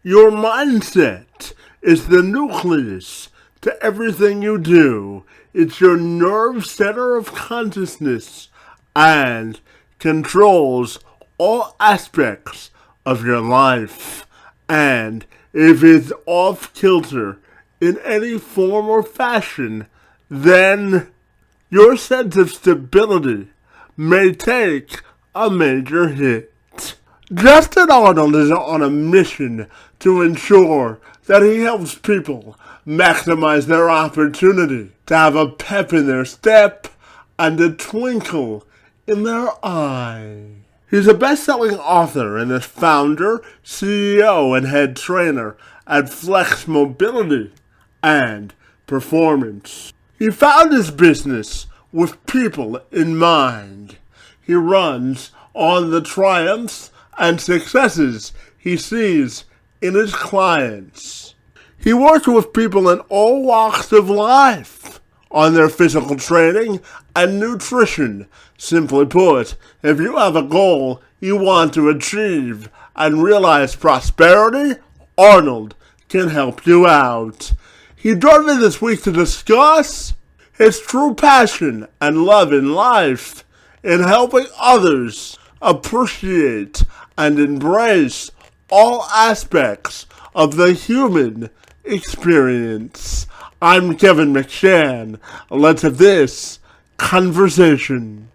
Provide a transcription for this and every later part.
Your mindset is the nucleus to everything you do. It's your nerve center of consciousness and controls all aspects of your life. And if it's off kilter in any form or fashion, then your sense of stability may take a major hit. Justen Arnold is on a mission to ensure that he helps people maximize their opportunity to have a pep in their step and a twinkle in their eye. He's a best-selling author and is founder, CEO, and head trainer at Flexx Mobility and Performance. He found his business with people in mind. He runs on the triumphs and successes he sees in his clients. He works with people in all walks of life on their physical training and nutrition. Simply put, if you have a goal you want to achieve and realize prosperity, Arnold can help you out. He joined me this week to discuss his true passion and love in life in helping others appreciate and embrace all aspects of the human experience. I'm Kevin McShann. Let's have this conversation.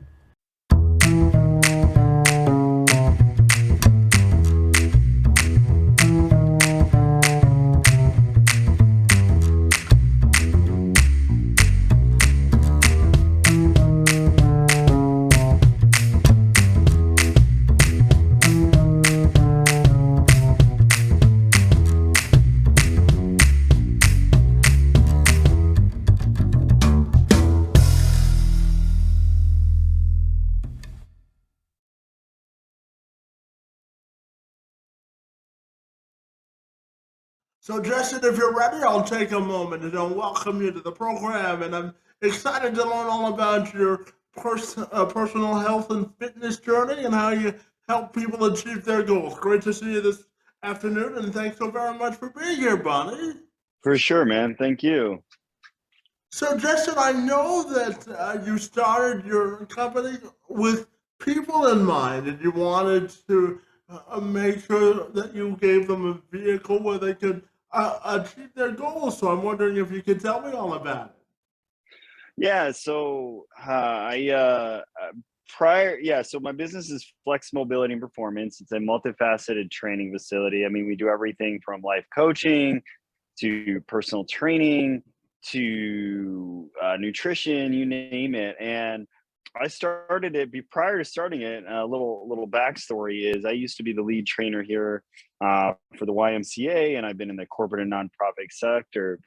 So, Justin, if you're ready, I'll take a moment and I'll welcome you to the program. And I'm excited to learn all about your personal health and fitness journey and how you help people achieve their goals. Great to see you this afternoon, and thanks so very much for being here, Bonnie. For sure, man. Thank you. So, Justin, I know that you started your company with people in mind, and you wanted to make sure that you gave them a vehicle where they could achieve their goals. So, I'm wondering if you could tell me all about it. Yeah. So so my business is Flexx Mobility and Performance. It's a multifaceted training facility. I mean, we do everything from life coaching to personal training to nutrition, you name it. And I started it prior to starting it. A little backstory is I used to be the lead trainer here for the YMCA, and I've been in the corporate and nonprofit sector.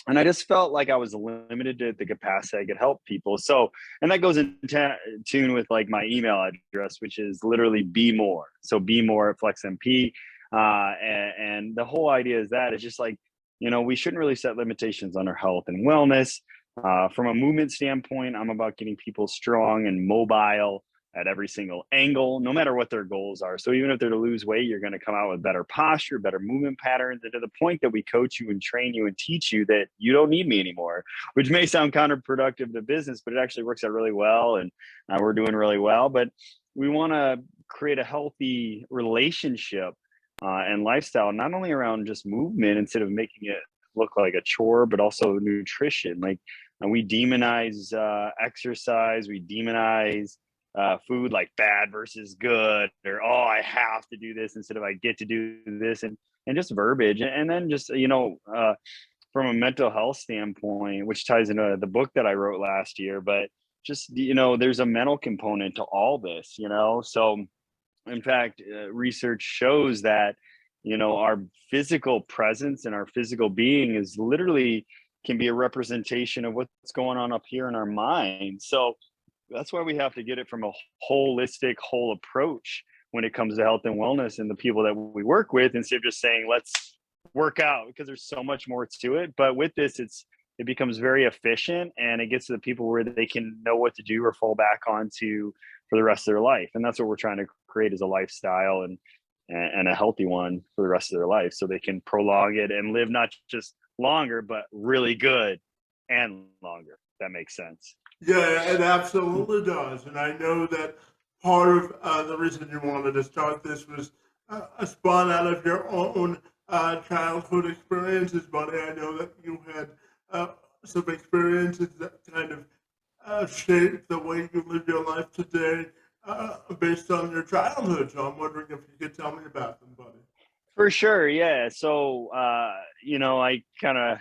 And I just felt like I was limited to the capacity I could help people. So, and that goes in tune with like my email address, which is literally be more. So be more at FlexxMP. And the whole idea is that it's just like, we shouldn't really set limitations on our health and wellness. From a movement standpoint, I'm about getting people strong and mobile at every single angle, no matter what their goals are. So even if they're to lose weight, you're going to come out with better posture, better movement patterns, and to the point that we coach you and train you and teach you that you don't need me anymore, which may sound counterproductive to business, but it actually works out really well. And we're doing really well. But we want to create a healthy relationship and lifestyle, not only around just movement instead of making it look like a chore, but also nutrition. Like we demonize exercise, we demonize food like bad versus good, or I have to do this instead of I get to do this, and just verbiage, and then just from a mental health standpoint, which ties into the book that I wrote last year, but just there's a mental component to all this, so in fact, research shows that our physical presence and our physical being is literally can be a representation of what's going on up here in our mind. So that's why we have to get it from a holistic whole approach when it comes to health and wellness and the people that we work with, instead of just saying let's work out, because there's so much more to it. But with this, it becomes very efficient, and it gets to the people where they can know what to do or fall back onto for the rest of their life. And that's what we're trying to create as a lifestyle. And and a healthy one for the rest of their life, so they can prolong it and live not just longer, but really good and longer. If that makes sense. Yeah, it absolutely does. And I know that part of the reason you wanted to start this was a spawn out of your own childhood experiences, buddy. I know that you had some experiences that kind of shaped the way you live your life today based on your childhood. So I'm wondering if you could tell me about them, buddy. For sure, yeah. So I kind of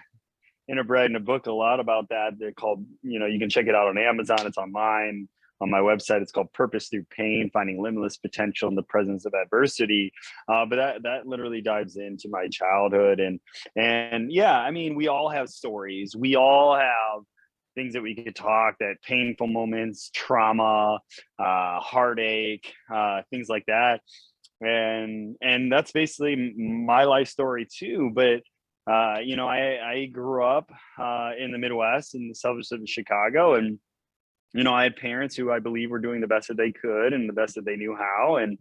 interbred in a book a lot about that. They're called, you can check it out on Amazon. It's online on my website. It's called Purpose Through Pain: Finding Limitless Potential in the Presence of Adversity. But that literally dives into my childhood, and yeah, I mean, we all have stories. We all have things that we could talk, that painful moments, trauma, heartache, things like that. And that's basically my life story too. But I grew up in the Midwest, in the suburbs of Chicago, and I had parents who I believe were doing the best that they could and the best that they knew how. And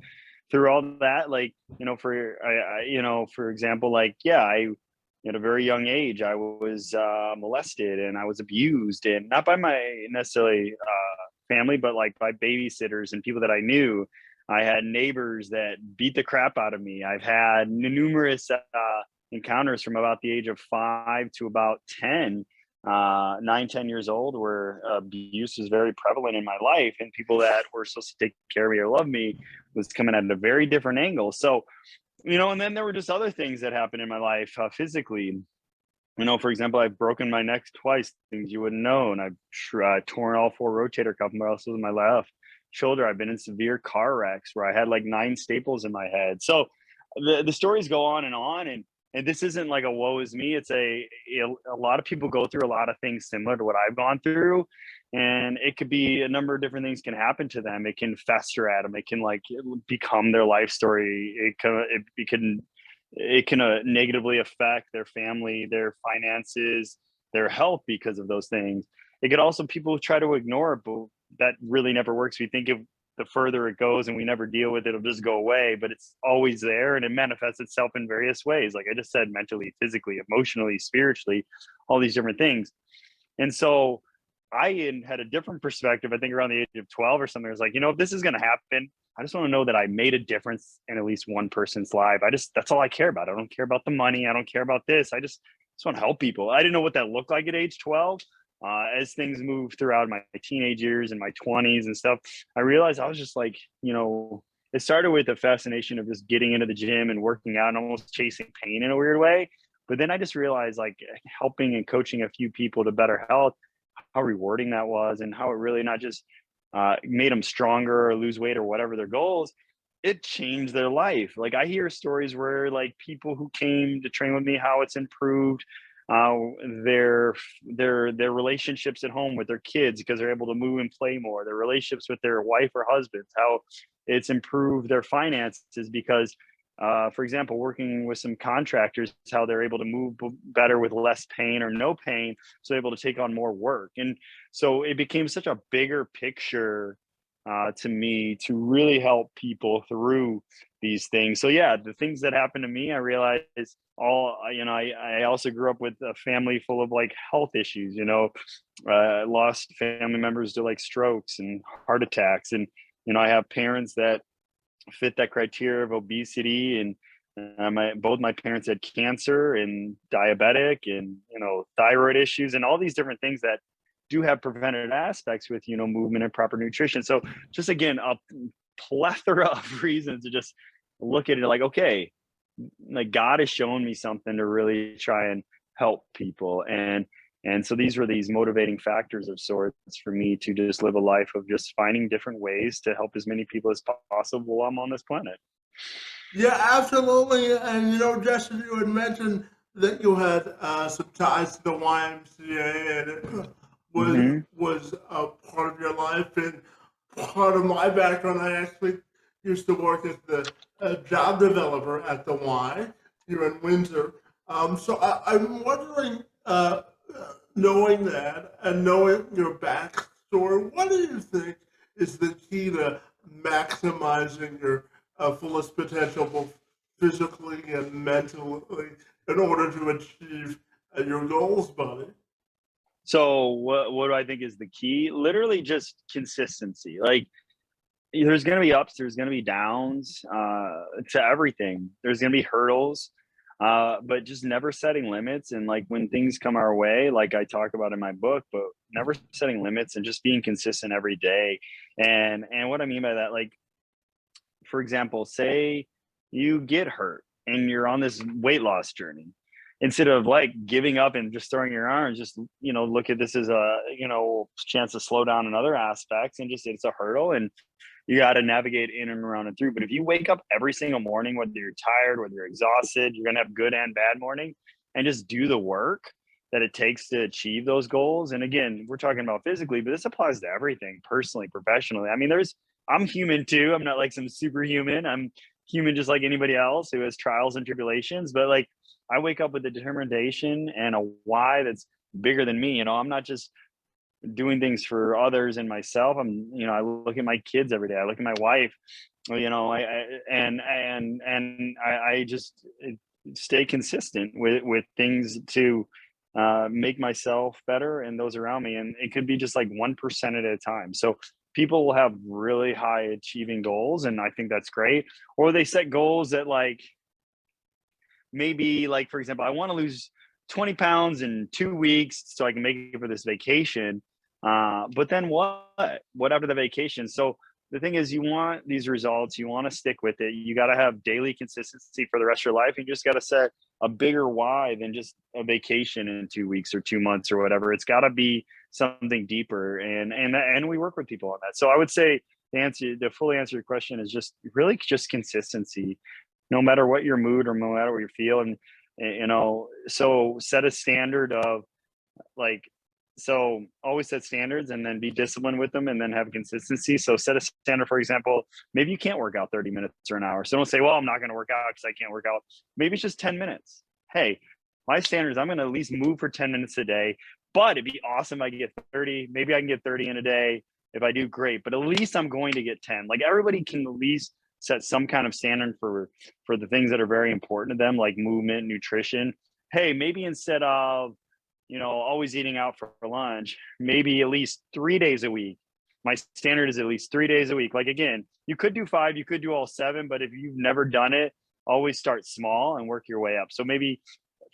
through all that, like, for example, like, yeah, I at a very young age I was molested and I was abused, and not by my necessarily family, but like by babysitters and people that I knew. I had neighbors that beat the crap out of me. I've had numerous encounters from about the age of 5 to about 10, 9, 10 years old, where abuse was very prevalent in my life, and people that were supposed to take care of me or love me was coming at a very different angle. So, and then there were just other things that happened in my life physically. For example, I've broken my neck twice, things you wouldn't know, and I've torn all 4 rotator cuff muscles in my left shoulder. I've been in severe car wrecks where I had like 9 staples in my head. So the stories go on, and this isn't like a woe is me. It's a lot of people go through a lot of things similar to what I've gone through, and it could be a number of different things can happen to them. It can fester at them. It can like become their life story. It can negatively affect their family, their finances, their health because of those things. It could also, people try to ignore it, but that really never works. We think if the further it goes and we never deal with it, it'll just go away, but it's always there, and it manifests itself in various ways. Like I just said, mentally, physically, emotionally, spiritually, all these different things. And so I had a different perspective. I think around the age of 12 or something, I was like, if this is going to happen, I just want to know that I made a difference in at least one person's life. That's all I care about. I don't care about the money. I don't care about this. I just want to help people. I didn't know what that looked like at age 12. As things moved throughout my teenage years and my 20s and stuff, I realized I was just like, it started with a fascination of just getting into the gym and working out and almost chasing pain in a weird way. But then I just realized, like, helping and coaching a few people to better health, how rewarding that was, and how it really not just made them stronger or lose weight or whatever their goals, it changed their life. Like I hear stories where like people who came to train with me, how it's improved their relationships at home with their kids because they're able to move and play more, their relationships with their wife or husbands, how it's improved their finances because for example, working with some contractors, how they're able to move better with less pain or no pain, so they're able to take on more work. And so it became such a bigger picture to me to really help people through these things. So yeah, the things that happened to me, I realized I also grew up with a family full of like health issues, lost family members to like strokes and heart attacks. And, I have parents that fit that criteria of obesity, and both my parents had cancer and diabetic and, thyroid issues and all these different things that do have preventative aspects with, movement and proper nutrition. So just again, a plethora of reasons to just look at it like, okay, like God has shown me something to really try and help people. And so these were these motivating factors of sorts for me to just live a life of just finding different ways to help as many people as possible while I'm on this planet. Yeah, absolutely. And Justin, you had mentioned that you had some ties to the YMCA, and it was Mm-hmm. was a part of your life. And part of my background, I actually used to work as the job developer at the Y here in Windsor. So I'm wondering, knowing that and knowing your backstory, what do you think is the key to maximizing your fullest potential, both physically and mentally in order to achieve your goals, buddy? So what do I think is the key? Literally just consistency. Like there's going to be ups, there's going to be downs to everything. There's going to be hurdles, but just never setting limits. And like when things come our way, like I talk about in my book, but never setting limits and just being consistent every day. And what I mean by that, like for example, say you get hurt and you're on this weight loss journey. Instead of like giving up and just throwing your arms, just look at this as a chance to slow down in other aspects and just it's a hurdle and you got to navigate in and around and through. But if you wake up every single morning, whether you're tired, whether you're exhausted, you're going to have good and bad morning and just do the work that it takes to achieve those goals. And again, we're talking about physically, but this applies to everything, personally, professionally. I mean, I'm human too. I'm not like some superhuman. I'm human just like anybody else who has trials and tribulations. But like I wake up with a determination and a why that's bigger than me. I'm not just doing things for others and myself. I look at my kids every day. I look at my wife, I just stay consistent with things to make myself better and those around me. And it could be just like 1% at a time. So people will have really high achieving goals. And I think that's great. Or they set goals that like, maybe like, for example, I want to lose 20 pounds in 2 weeks so I can make it for this vacation. But then what after the vacation? So the thing is, you want these results, you want to stick with it. You got to have daily consistency for the rest of your life. You just got to set a bigger why than just a vacation in 2 weeks or 2 months or whatever. It's got to be something deeper. And we work with people on that. So I would say to fully answer your question is just really just consistency, no matter what your mood or no matter what you feel. And, so set a standard of like, so always set standards and then be disciplined with them and then have consistency. So set a standard, for example, maybe you can't work out 30 minutes or an hour. So don't say, well, I'm not going to work out because I can't work out. Maybe it's just 10 minutes. Hey, my standard is I'm going to at least move for 10 minutes a day, but it'd be awesome. I get 30, maybe I can get 30 in a day. If I do, great. But at least I'm going to get 10. Like everybody can at least set some kind of standard for the things that are very important to them, like movement, nutrition. Hey, maybe instead of always eating out for lunch, maybe at least 3 days a week. My standard is at least 3 days a week. Like, again, you could do 5, you could do all 7, but if you've never done it, always start small and work your way up. So maybe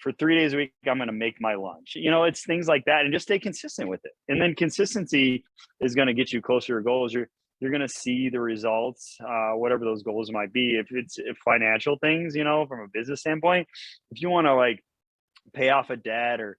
for 3 days a week, I'm going to make my lunch. It's things like that, and just stay consistent with it. And then consistency is going to get you closer to your goals. You're going to see the results, whatever those goals might be. If financial things, from a business standpoint, if you want to like pay off a debt or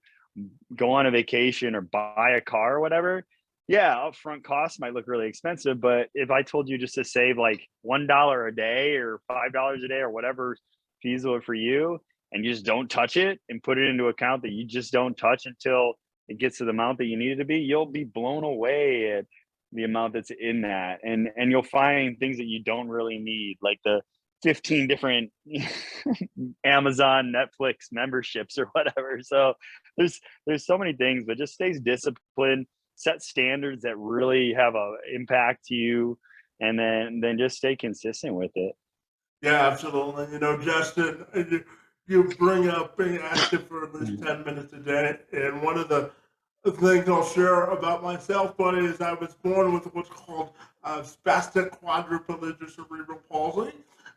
go on a vacation or buy a car or whatever, yeah, upfront costs might look really expensive. But if I told you just to save like $1 a day or $5 a day or whatever feasible for you, and you just don't touch it and put it into account that you just don't touch until it gets to the amount that you need it to be, you'll be blown away at the amount that's in that. And you'll find things that you don't really need, like the 15 different Amazon, Netflix memberships or whatever. So there's so many things, but just stays disciplined, set standards that really have a impact to you, and then just stay consistent with it. Yeah, absolutely. Justin, you bring up being active for at least 10 minutes a day. And one of the things I'll share about myself, buddy, is I was born with what's called spastic quadriplegic cerebral palsy.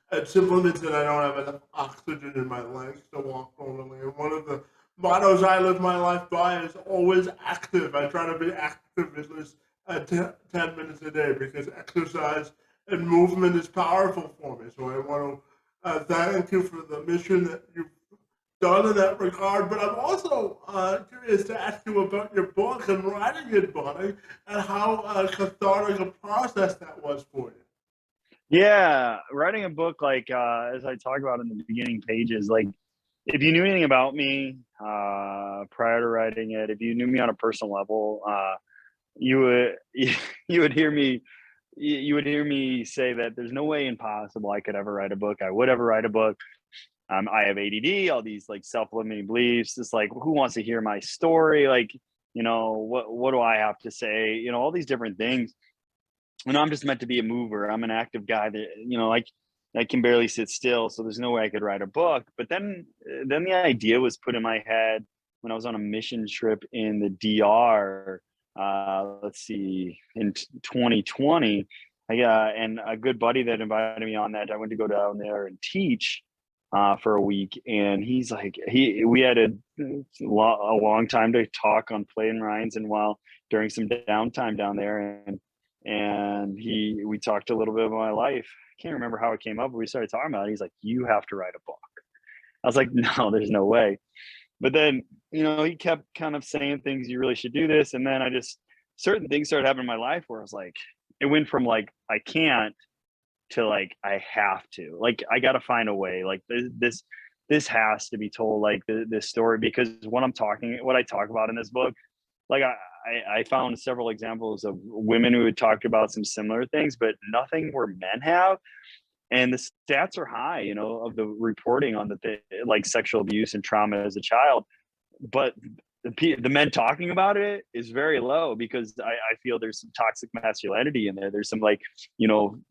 It simply means that I don't have enough oxygen in my legs to walk normally. And one of the mottos I live my life by is always active. I try to be active at least 10 minutes a day because exercise and movement is powerful for me. So I want to thank you for the mission that you've done in that regard. But I'm also curious to ask you about your book and writing it, buddy, and how cathartic a process that was for you. Yeah, writing a book, like as I talk about in the beginning pages, like if you knew anything about me prior to writing it, if you knew me on a personal level, you would you would hear me say that there's no way impossible I could ever write a book. I would ever write a book. I have ADD, all these like self-limiting beliefs. It's like, who wants to hear my story? Like, what do I have to say? All these different things. And I'm just meant to be a mover. I'm an active guy that, like, I can barely sit still, so there's no way I could write a book. But then the idea was put in my head when I was on a mission trip in the DR. Let's see, in 2020, and a good buddy that invited me on that. I went to go down there and teach for a week, and he's like, we had a long time to talk on plane rides, and while during some downtime down there, and we talked a little bit about my life. Can't remember how it came up, but we started talking about it. He's like, "You have to write a book." I was like, "No, there's no way." But then, he kept kind of saying things, "You really should do this." And then certain things started happening in my life where I was like, it went from like, I can't to like, I have to. Like, I got to find a way. Like this has to be told, like this story, because what I talk about in this book, like I found several examples of women who had talked about some similar things, but nothing where men have. And the stats are high, of the reporting on like sexual abuse and trauma as a child. But the men talking about it is very low, because I feel there's some toxic masculinity in there. There's some like,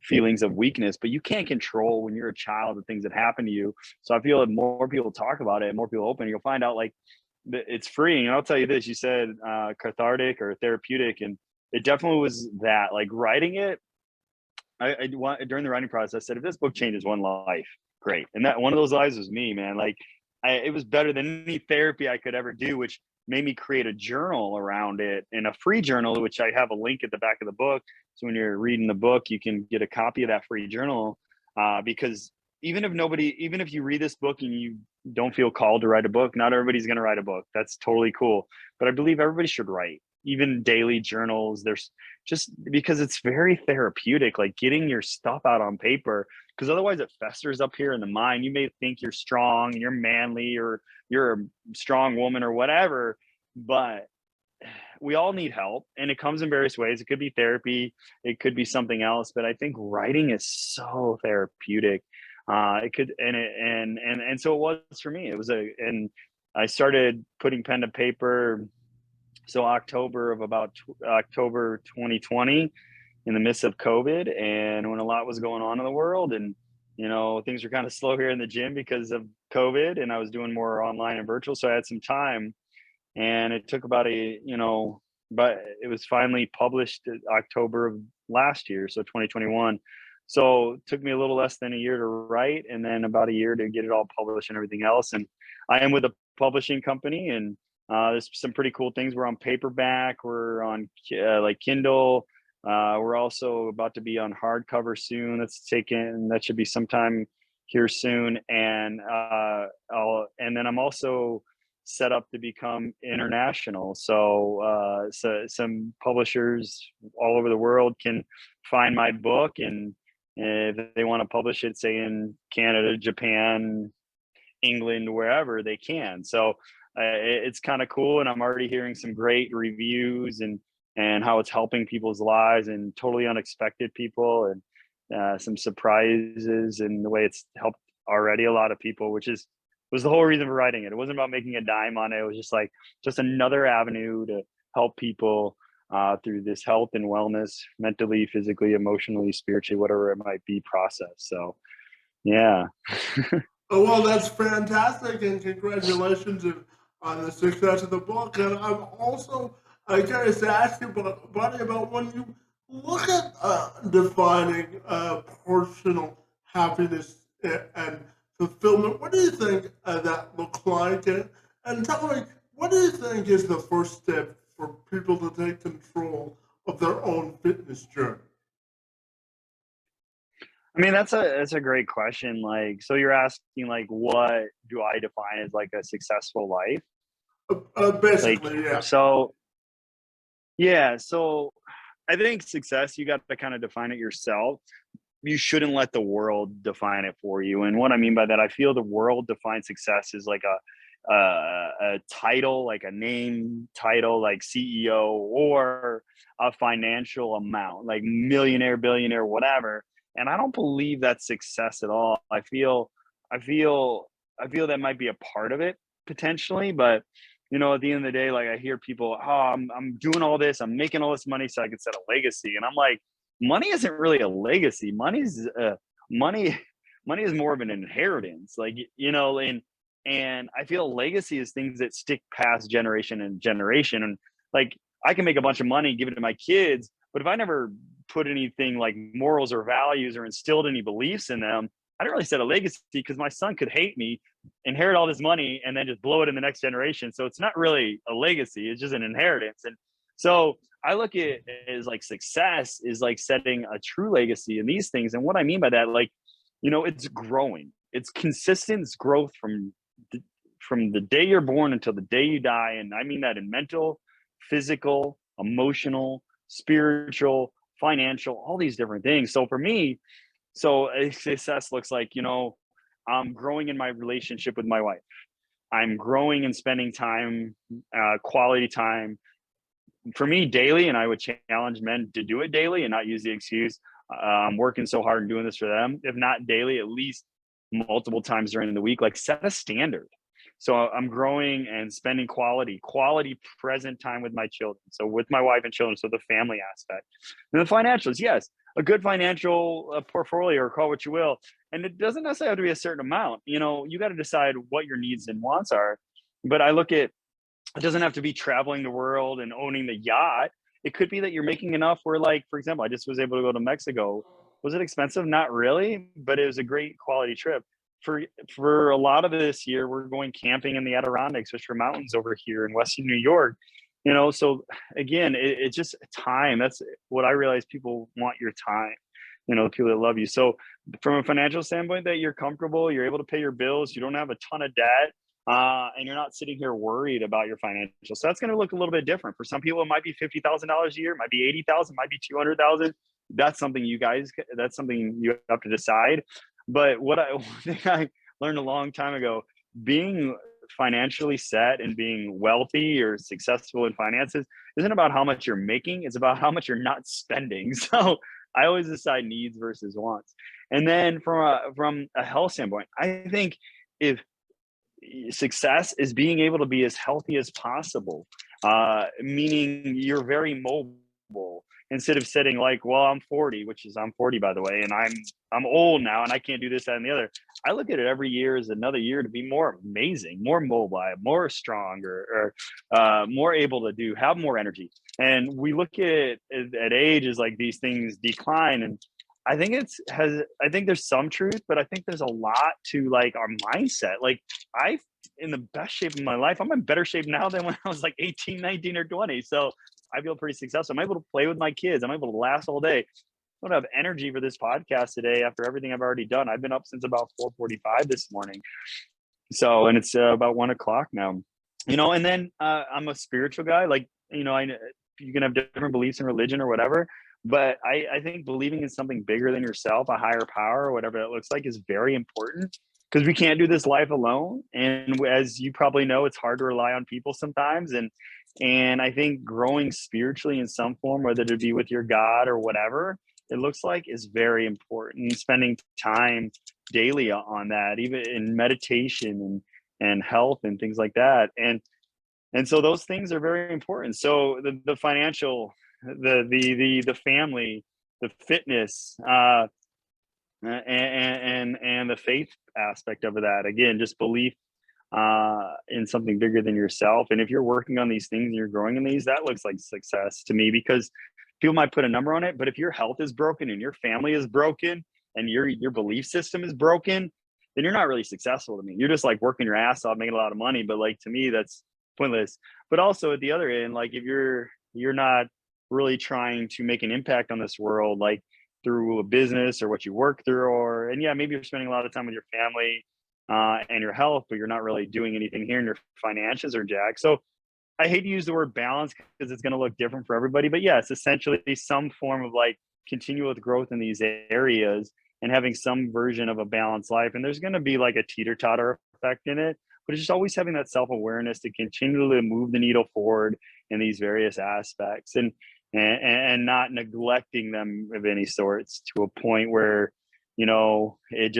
feelings of weakness, but you can't control when you're a child the things that happen to you. So I feel that more people talk about it, more people open, you'll find out like it's freeing. And I'll tell you this, you said cathartic or therapeutic, and it definitely was that. Like writing it, during the writing process, I said, if this book changes one life, great. And that one of those lives was me, man. Like it was better than any therapy I could ever do, which made me create a journal around it, and a free journal, which I have a link at the back of the book. So when you're reading the book, you can get a copy of that free journal. Because even if you read this book and you don't feel called to write a book, not everybody's going to write a book. That's totally cool. But I believe everybody should write, even daily journals. There's just because it's very therapeutic, like getting your stuff out on paper, because otherwise it festers up here in the mind. You may think you're strong and you're manly, or you're a strong woman or whatever, but we all need help, and it comes in various ways. It could be therapy, it could be something else, but I think writing is so therapeutic. It could, and so it was for me. And I started putting pen to paper. So October 2020, in the midst of COVID, and when a lot was going on in the world, and things were kind of slow here in the gym because of COVID, and I was doing more online and virtual, so I had some time. And it took but it was finally published in October of last year, so 2021. So it took me a little less than a year to write, and then about a year to get it all published and everything else. And I am with a publishing company, and there's some pretty cool things. We're on paperback, we're on like Kindle. We're also about to be on hardcover soon. That should be sometime here soon. And then I'm also set up to become international. So some publishers all over the world can find my book, and if they want to publish it, say in Canada, Japan, England, wherever, they can. So it's kind of cool, and I'm already hearing some great reviews and how it's helping people's lives, and totally unexpected people, and some surprises, and the way it's helped already a lot of people, which was the whole reason for writing it. It wasn't about making a dime on it. It was just another avenue to help people through this health and wellness, mentally, physically, emotionally, spiritually, whatever it might be, process. So yeah. Oh, well, that's fantastic, and congratulations on the success of the book. And I'm also curious to ask you, buddy, about when you look at defining personal happiness and fulfillment. What do you think that looks like? And tell me, what do you think is the first step for people to take control of their own fitness journey? I mean, that's a great question. Like, so you're asking, like, what do I define as like a successful life? Like, Basically, yeah. so yeah, so I think success, you got to kind of define it yourself. You shouldn't let the world define it for you. And what I mean by that, I feel the world defines success as like a title, like a name title, like CEO, or a financial amount, like millionaire, billionaire, whatever. And I don't believe that's success at all. I feel that might be a part of it potentially, but at the end of the day, like I hear people, oh, I'm doing all this, I'm making all this money so I can set a legacy, and I'm like, money isn't really a legacy. Money money is more of an inheritance, like, you know, and I feel legacy is things that stick past generation and generation. And like, I can make a bunch of money, give it to my kids, but if I never put anything like morals or values or instilled any beliefs in them, I don't really set a legacy, because my son could hate me, inherit all this money, and then just blow it in the next generation. So it's not really a legacy, it's just an inheritance. And so I look at it as like success is like setting a true legacy in these things. And what I mean by that, like, you know, it's growing, it's consistent, it's growth from the day you're born until the day you die. And I mean that in mental, physical, emotional, spiritual, financial, all these different things. So for me, so success looks like, you know, I'm growing in my relationship with my wife. I'm growing and spending time, quality time for me daily. And I would challenge men to do it daily and not use the excuse, I'm working so hard and doing this for them. If not daily, at least multiple times during the week. Like, set a standard. So I'm growing and spending quality present time with my children. So with my wife and children. So the family aspect. And the financials, yes, a good financial portfolio, or call what you will. And it doesn't necessarily have to be a certain amount. You know, you got to decide what your needs and wants are. But I look at, it doesn't have to be traveling the world and owning the yacht. It could be that you're making enough where, like, for example, I just was able to go to Mexico. Was it expensive? Not really, but it was a great quality trip. For a lot of this year, we're going camping in the Adirondacks, which are mountains over here in Western New York. You know, so again, it's just time. That's what I realize. People want your time. You know, the people that love you. So from a financial standpoint, that you're comfortable, you're able to pay your bills, you don't have a ton of debt, and you're not sitting here worried about your financials. So that's going to look a little bit different. For some people, it might be $50,000 a year, it might be 80,000, might be 200,000. That's something that's something you have to decide. But one thing I learned a long time ago, being financially set and being wealthy or successful in finances isn't about how much you're making, it's about how much you're not spending. So I always decide needs versus wants. And then from a health standpoint, I think if success is being able to be as healthy as possible, meaning you're very mobile, instead of sitting like, well, I'm 40, which is, I'm 40 by the way, and I'm old now and I can't do this, that, and the other. I look at it every year as another year to be more amazing, more mobile, more stronger, or more able to have more energy. And we look at age as like these things decline. And I think I think there's some truth, but I think there's a lot to like our mindset. Like, I in the best shape of my life. I'm in better shape now than when I was like 18, 19, or 20. So I feel pretty successful. I'm able to play with my kids. I'm able to last all day. I don't have energy for this podcast today after everything I've already done. I've been up since about 4:45 this morning. So, and it's about 1 o'clock now, you know, and then I'm a spiritual guy. Like, you know, you can have different beliefs in religion or whatever, but I think believing in something bigger than yourself, a higher power, or whatever that looks like, is very important, because we can't do this life alone. And as you probably know, it's hard to rely on people sometimes. And I think growing spiritually in some form, whether it be with your God or whatever it looks like, is very important. Spending time daily on that, even in meditation and health and things like that. And so those things are very important. So the financial, the family, the fitness, and the faith aspect of that. Again, just belief in something bigger than yourself. And if you're working on these things and you're growing in these, that looks like success to me, because people might put a number on it, but if your health is broken and your family is broken and your belief system is broken, then you're not really successful to me. You're just like working your ass off, making a lot of money, but like, to me, that's pointless. But also at the other end, like, if you're not really trying to make an impact on this world, like through a business or what you work through, and yeah, maybe you're spending a lot of time with your family and your health, but you're not really doing anything here, and your finances are jacked. So I hate to use the word balance because it's going to look different for everybody, but yeah, it's essentially some form of like continual growth in these areas and having some version of a balanced life. And there's going to be like a teeter-totter effect in it, but it's just always having that self-awareness to continually move the needle forward in these various aspects, and not neglecting them of any sorts, to a point where, you know, it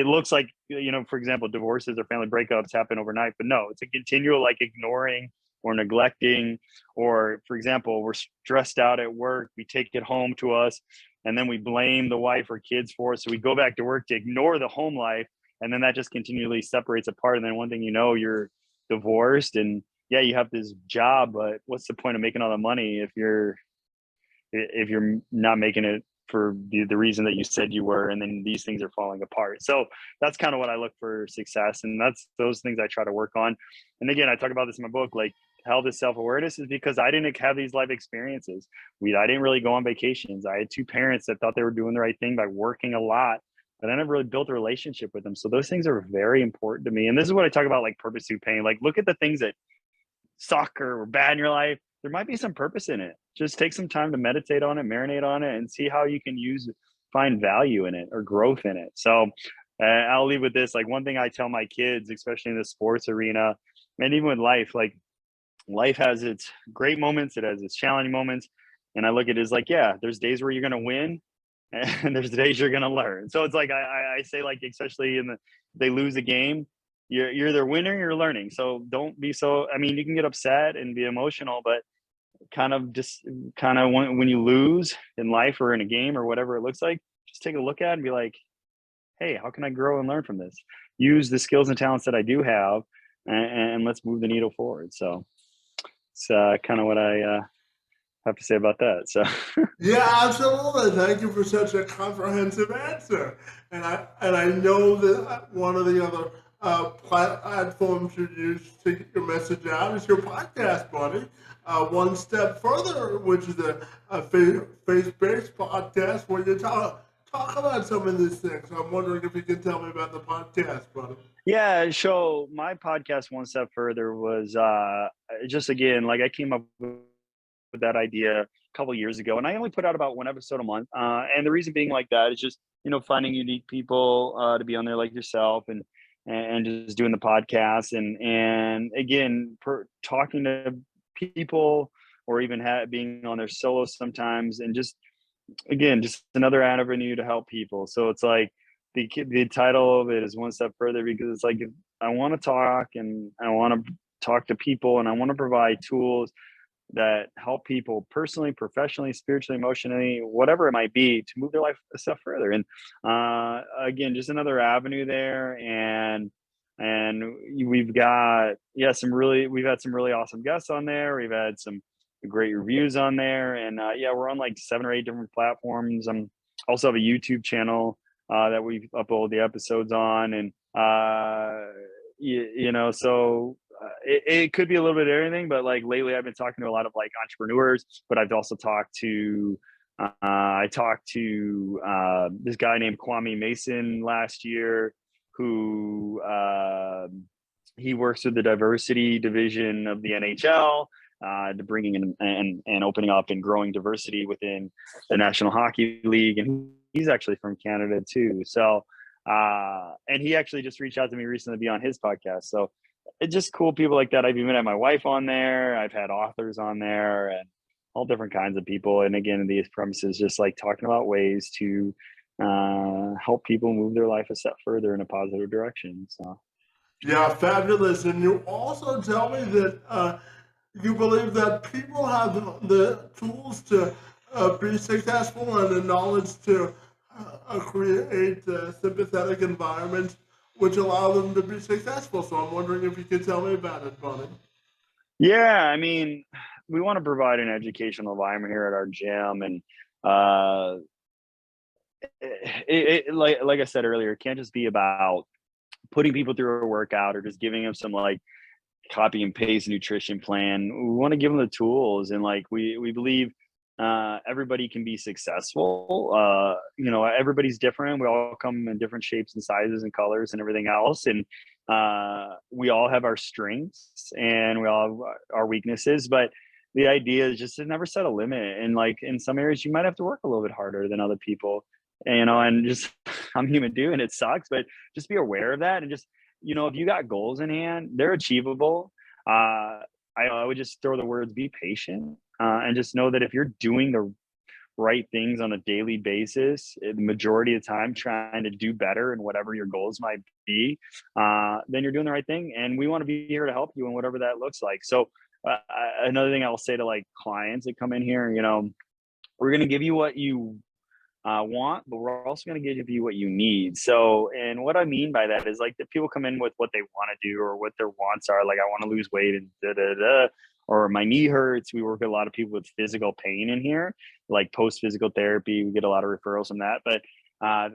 looks like, you know, for example, divorces or family breakups happen overnight, but no, it's a continual like ignoring or neglecting. Or for example, we're stressed out at work, we take it home to us, and then we blame the wife or kids for it. So we go back to work to ignore the home life, and then that just continually separates apart. And then one thing you know, you're divorced, and yeah, you have this job, but what's the point of making all the money if you're not making it for the reason that you said you were, and then these things are falling apart. So that's kind of what I look for success, and that's those things I try to work on. And again, I talk about this in my book, like how this self-awareness is because I didn't have these life experiences. I didn't really go on vacations. I had two parents that thought they were doing the right thing by working a lot, but I never really built a relationship with them. So those things are very important to me. And this is what I talk about, like purpose through pain. Like look at the things that suck or bad in your life. There might be some purpose in it. Just take some time to meditate on it, marinate on it, and see how you can find value in it or growth in it. So I'll leave with this. Like one thing I tell my kids, especially in the sports arena, and even with life, like life has its great moments, it has its challenging moments. And I look at it as like, yeah, there's days where you're going to win and there's days you're going to learn. So it's like, I say, like, especially they lose a game, you're either winning or you're learning. So don't be so, I mean, you can get upset and be emotional, but kind of when you lose in life or in a game or whatever it looks like, just take a look at it and be like, hey, how can I grow and learn from this? Use the skills and talents that I do have, and let's move the needle forward. So it's kind of what I have to say about that. So Yeah, absolutely. Thank you for such a comprehensive answer. And I know that one of the other platforms you use to get your message out is your podcast, buddy. One step further, which is a faith-based podcast where you talk about some of these things. I'm wondering if you can tell me about the podcast, buddy. yeah, so my podcast One Step Further was just, again, like I came up with that idea a couple of years ago, and I only put out about one episode a month. And the reason being like that is just, finding unique people to be on there like yourself, and just doing the podcast, and again, talking to people, or even being on their solo sometimes, and just another avenue to help people. So it's like the title of it is One Step Further, because it's like I want to talk, and I want to talk to people, and I want to provide tools that help people personally, professionally, spiritually, emotionally, whatever it might be, to move their life a step further. And again, just another avenue there. And we've got we've had some really awesome guests on there. We've had some great reviews on there, and we're on like 7 or 8 different platforms. Also have a YouTube channel that we upload the episodes on, and so it could be a little bit of everything, but like lately I've been talking to a lot of like entrepreneurs, but I've also talked to this guy named Kwame Mason last year, who he works with the diversity division of the NHL, to bringing in and opening up and growing diversity within the National Hockey League. And he's actually from Canada too. So, and he actually just reached out to me recently to be on his podcast. So it's just cool people like that. I've even had my wife on there. I've had authors on there, and all different kinds of people. And again, these premises, just like talking about ways to help people move their life a step further in a positive direction. So, yeah, fabulous. And you also tell me that you believe that people have the tools to be successful and the knowledge to create a sympathetic environment which allow them to be successful. So I'm wondering if you could tell me about it, buddy. yeah, I mean, we want to provide an educational environment here at our gym, and like I said earlier, it can't just be about putting people through a workout or just giving them some like copy and paste nutrition plan. We want to give them the tools, and like we believe everybody can be successful. Everybody's different. We all come in different shapes and sizes and colors and everything else, and we all have our strengths and we all have our weaknesses. But the idea is just to never set a limit, and like in some areas you might have to work a little bit harder than other people, and just I'm human too, and it sucks, but just be aware of that. And just, if you got goals in hand, they're achievable. I would just throw the words, be patient, and just know that if you're doing the right things on a daily basis, the majority of the time trying to do better in whatever your goals might be, then you're doing the right thing. And we want to be here to help you in whatever that looks like. So another thing I'll say to like clients that come in here, we're going to give you what you want, but we're also going to give you what you need. So, and what I mean by that is like that people come in with what they want to do or what their wants are. Like, I want to lose weight and da da da, or my knee hurts. We work with a lot of people with physical pain in here, like post physical therapy. We get a lot of referrals from that, uh,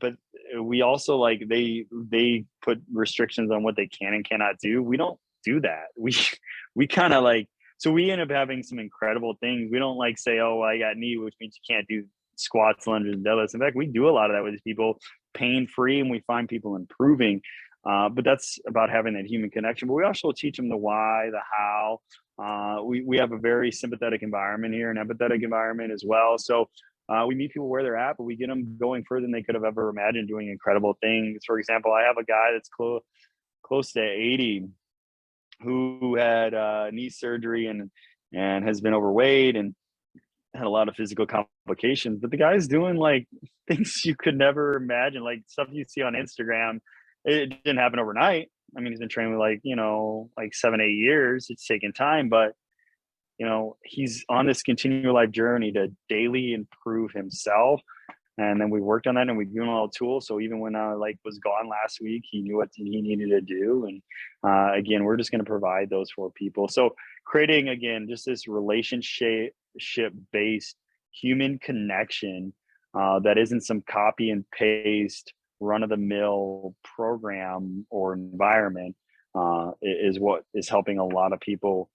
but we also like they put restrictions on what they can and cannot do. We don't do that. We kind of like, so we end up having some incredible things. We don't like say, oh, well, I got knee, which means you can't do squats, lunges, and deadlifts. In fact, we do a lot of that with these people, pain free, and we find people improving. But that's about having that human connection. But we also teach them the why, the how. We have a very sympathetic environment here, an empathetic environment as well. So we meet people where they're at, but we get them going further than they could have ever imagined, doing incredible things. For example, I have a guy that's close to 80 who had knee surgery and has been overweight and had a lot of physical complications, but the guy's doing like things you could never imagine, like stuff you see on Instagram. It didn't happen overnight. I mean, he's been training like, like 7, 8 years. It's taken time, but he's on this continual life journey to daily improve himself. And then we worked on that and we given him all the tools. So even when I was gone last week, he knew what he needed to do. And again, we're just going to provide those for people. So creating, again, just this relationship based human connection that isn't some copy and paste run of the mill program or environment is what is helping a lot of people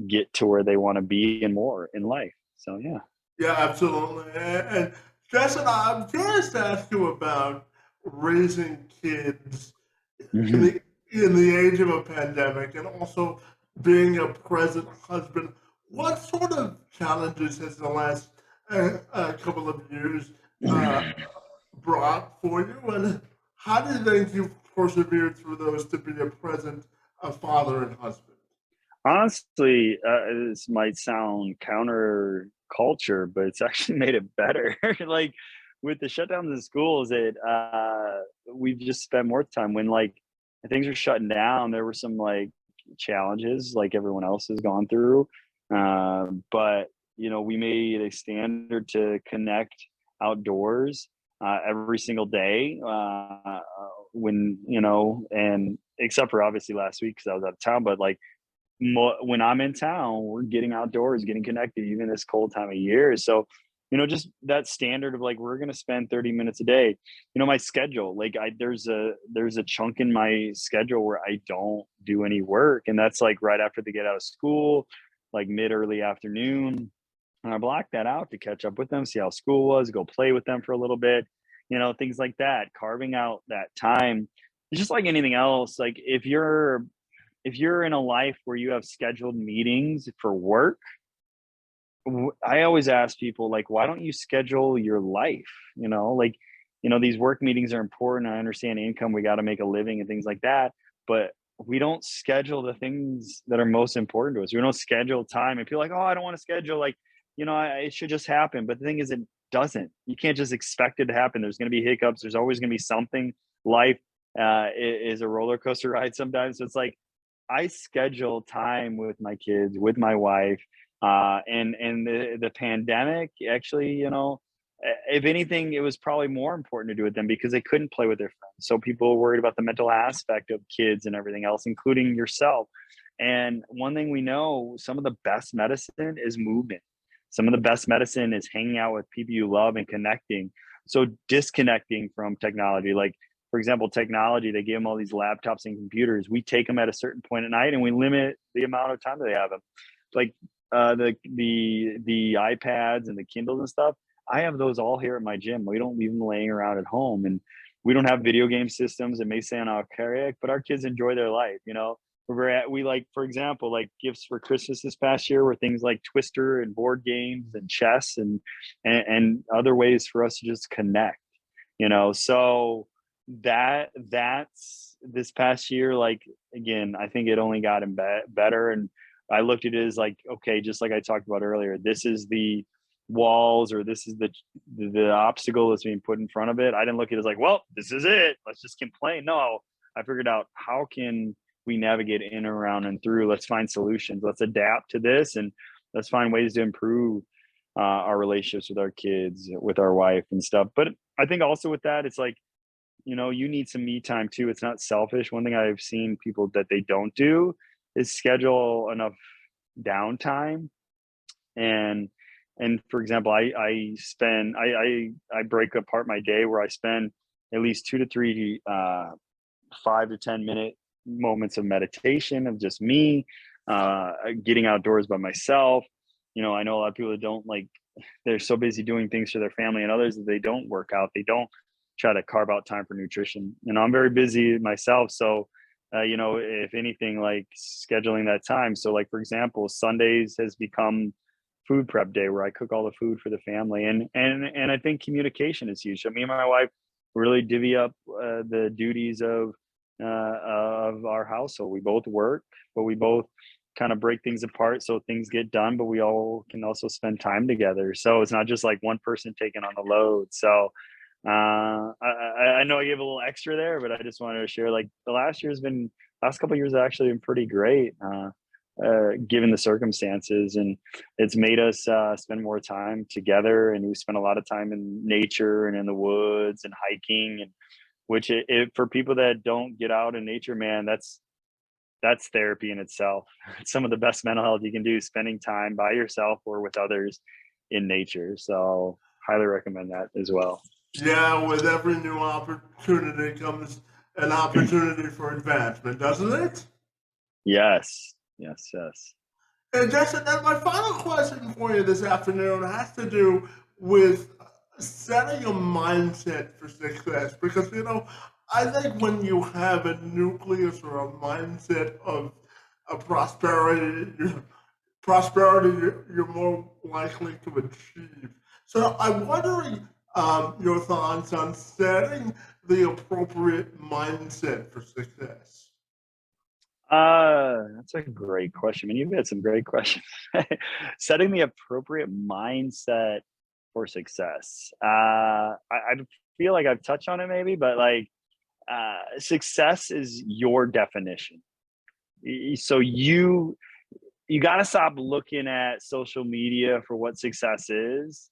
get to where they want to be and more in life. So, yeah. Yeah, absolutely. And Justin, I'm curious to ask you about raising kids in Mhm. the age of a pandemic, and also being a present husband. What sort of challenges has the last couple of years uh, brought for you, and how do you think you've persevered through those to be a present father and husband? Honestly, this might sound counter culture, but it's actually made it better. Like with the shutdowns in schools, we've just spent more time when like things are shutting down. There were some like challenges like everyone else has gone through, but we made a standard to connect outdoors every single day when and except for obviously last week because I was out of town, but like when I'm in town, we're getting outdoors, getting connected, even this cold time of year. So, just that standard of like, we're going to spend 30 minutes a day, my schedule, like there's a chunk in my schedule where I don't do any work. And that's like right after they get out of school, like early afternoon. And I block that out to catch up with them, see how school was, go play with them for a little bit, things like that, carving out that time. It's just like anything else. Like if you're in a life where you have scheduled meetings for work, I always ask people like, why don't you schedule your life? Like, these work meetings are important. I understand income, we got to make a living and things like that, but we don't schedule the things that are most important to us. We don't schedule time. And people are like, oh, I don't want to schedule. Like, it should just happen. But the thing is, it doesn't. You can't just expect it to happen. There's going to be hiccups. There's always going to be something. Life is a roller coaster ride sometimes. So it's like, I schedule time with my kids, with my wife, and the pandemic actually, if anything, it was probably more important to do with them because they couldn't play with their friends. So people were worried about the mental aspect of kids and everything else, including yourself. And one thing we know, some of the best medicine is movement. Some of the best medicine is hanging out with people you love and connecting. So disconnecting from technology, like for example, technology, they give them all these laptops and computers. We take them at a certain point at night and we limit the amount of time that they have them. Like the iPads and the Kindles and stuff, I have those all here at my gym. We don't leave them laying around at home, and we don't have video game systems. It may sound archaic, but our kids enjoy their life. We like, for example, like gifts for Christmas this past year were things like Twister and board games and chess and other ways for us to just connect. So that's this past year, like again, I think it only got better. And I looked at it as like, okay, just like I talked about earlier, this is the walls or this is the obstacle that's being put in front of it. I didn't look at it as like, well, this is it, let's just complain. No, I figured out how can we navigate in, around, and through. Let's find solutions, let's adapt to this, and let's find ways to improve our relationships with our kids, with our wife and stuff. But I think also with that, it's like, you need some me time too. It's not selfish. One thing I've seen people that they don't do is schedule enough downtime. And for example, I break apart my day where I spend at least 2 to 3 5 to 10 minute moments of meditation of just me, getting outdoors by myself. I know a lot of people that don't like, they're so busy doing things for their family, and others that they don't work out, they don't try to carve out time for nutrition. I'm very busy myself, so if anything, like scheduling that time. So like, for example, Sundays has become food prep day where I cook all the food for the family, and I think communication is huge. So me and my wife really divvy up the duties of our household. We both work, but we both kind of break things apart so things get done, but we all can also spend time together. So it's not just like one person taking on the load. So I know I gave a little extra there, but I just wanted to share, like, the last couple of years have actually been pretty great, given the circumstances, and it's made us spend more time together. And we spend a lot of time in nature and in the woods and hiking, and which for people that don't get out in nature, man, that's therapy in itself. It's some of the best mental health you can do, spending time by yourself or with others in nature. So highly recommend that as well. Yeah, with every new opportunity comes an opportunity for advancement, doesn't it? Yes. And Justin, and my final question for you this afternoon has to do with setting a mindset for success. Because, I think when you have a nucleus or a mindset of a prosperity you're more likely to achieve. So I'm wondering your thoughts on setting the appropriate mindset for success. That's a great question. I mean, you've had some great questions. Setting the appropriate mindset for success. I feel like I've touched on it maybe, but like, success is your definition. So you got to stop looking at social media for what success is,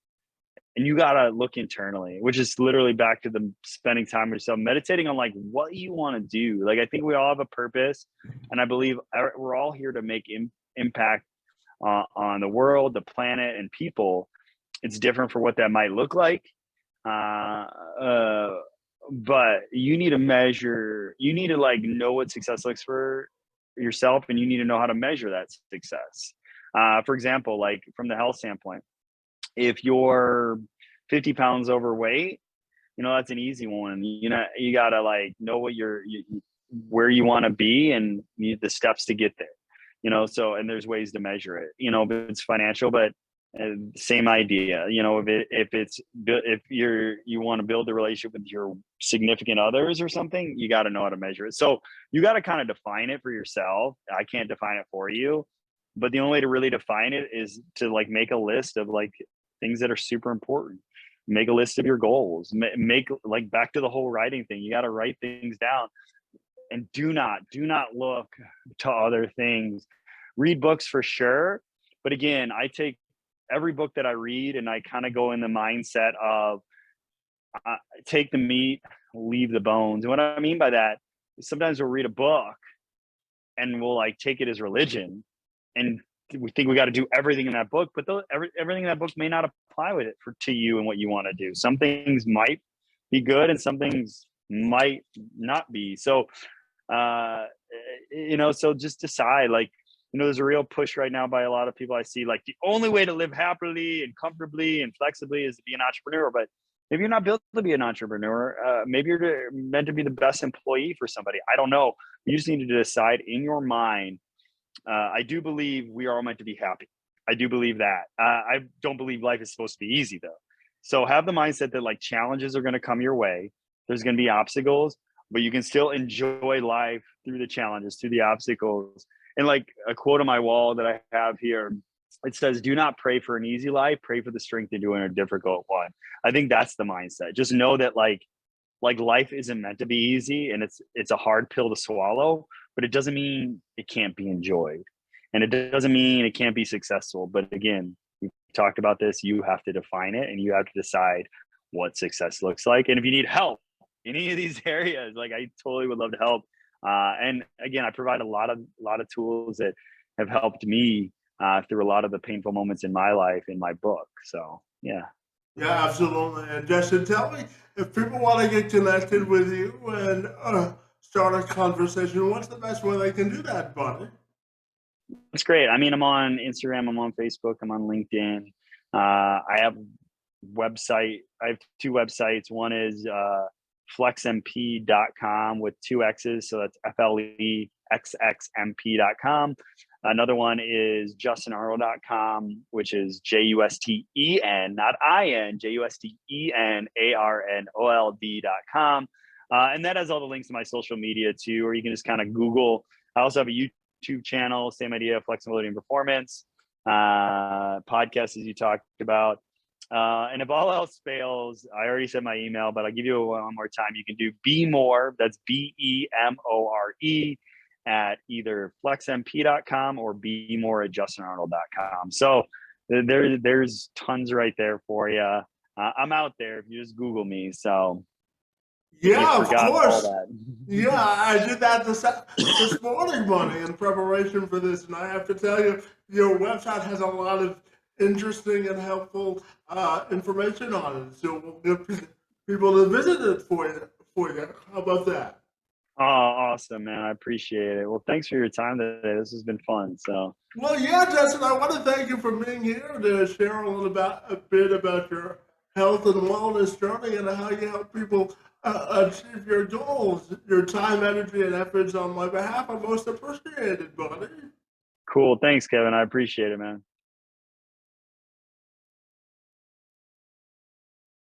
and you got to look internally, which is literally back to the spending time with yourself, meditating on like what you want to do. Like, I think we all have a purpose, and I believe we're all here to make impact on the world, the planet, and people. It's different for what that might look like, but you need to measure. You need to like know what success looks for yourself, and you need to know how to measure that success. For example, like from the health standpoint, if you're 50 pounds overweight, that's an easy one. You gotta like know what where you want to be, and the steps to get there. So, and there's ways to measure it, if it's financial, but same idea. If you want to build a relationship with your significant others or something, you got to know how to measure it. So you got to kind of define it for yourself. I can't define it for you, but the only way to really define it is to like make a list of like things that are super important. Make a list of your goals. Make like, back to the whole writing thing. You got to write things down, and do not look to other things. Read books for sure, but again, I take every book that I read and I kind of go in the mindset of take the meat, leave the bones. And what I mean by that is sometimes we'll read a book and we'll like take it as religion, and we think we got to do everything in that book, but everything in that book may not apply with it to you and what you want to do. Some things might be good and some things might not be. So, so just decide, like, there's a real push right now by a lot of people I see, like the only way to live happily and comfortably and flexibly is to be an entrepreneur. But maybe you're not built to be an entrepreneur. Maybe you're meant to be the best employee for somebody. I don't know. You just need to decide in your mind. I do believe we are all meant to be happy. I do believe that. I don't believe life is supposed to be easy though. So have the mindset that like challenges are going to come your way. There's going to be obstacles, but you can still enjoy life through the challenges, through the obstacles. And like a quote on my wall that I have here, it says, "Do not pray for an easy life, pray for the strength to do in a difficult one." I think that's the mindset. Just know that like life isn't meant to be easy, and it's a hard pill to swallow, but it doesn't mean it can't be enjoyed. And it doesn't mean it can't be successful. But again, you've talked about this, you have to define it and you have to decide what success looks like. And if you need help in any of these areas, like I totally would love to help. And again, I provide a lot of tools that have helped me through a lot of the painful moments in my life in my book. So yeah. Yeah, absolutely. And Justin, tell me, if people want to get connected with you and start a conversation, what's the best way they can do that, buddy? That's great. I mean, I'm on Instagram, I'm on Facebook, I'm on LinkedIn. I have I have two websites. One is FlexxMP.com with two X's. So that's FlexxMP.com. Another one is JustenArnold.com, which is JUSTEN, not IN, JUSTENARNOLD.com. And that has all the links to my social media too, or you can just kind of Google. I also have a YouTube channel, same idea, flexibility and performance, podcast as you talked about. And if all else fails, I already said my email, but I'll give you one more time. You can do BEMORE, that's BEMORE, at either FlexxMP.com or BEMORE@JustenArnold.com. So there's tons right there for you. I'm out there if you just Google me. So yeah, of course. Yeah, I did that this morning, buddy, in preparation for this, and I have to tell you, your website has a lot of interesting and helpful information on it. So we'll give people to visit it for you. How about that? Oh, awesome, man. I appreciate it. Well, thanks for your time today. This has been fun. So, well, yeah, Justin, I want to thank you for being here to share a bit about your health and wellness journey and how you help people achieve your goals. Your time, energy, and efforts on my behalf are most appreciated, buddy. Cool. Thanks, Kevin. I appreciate it, man.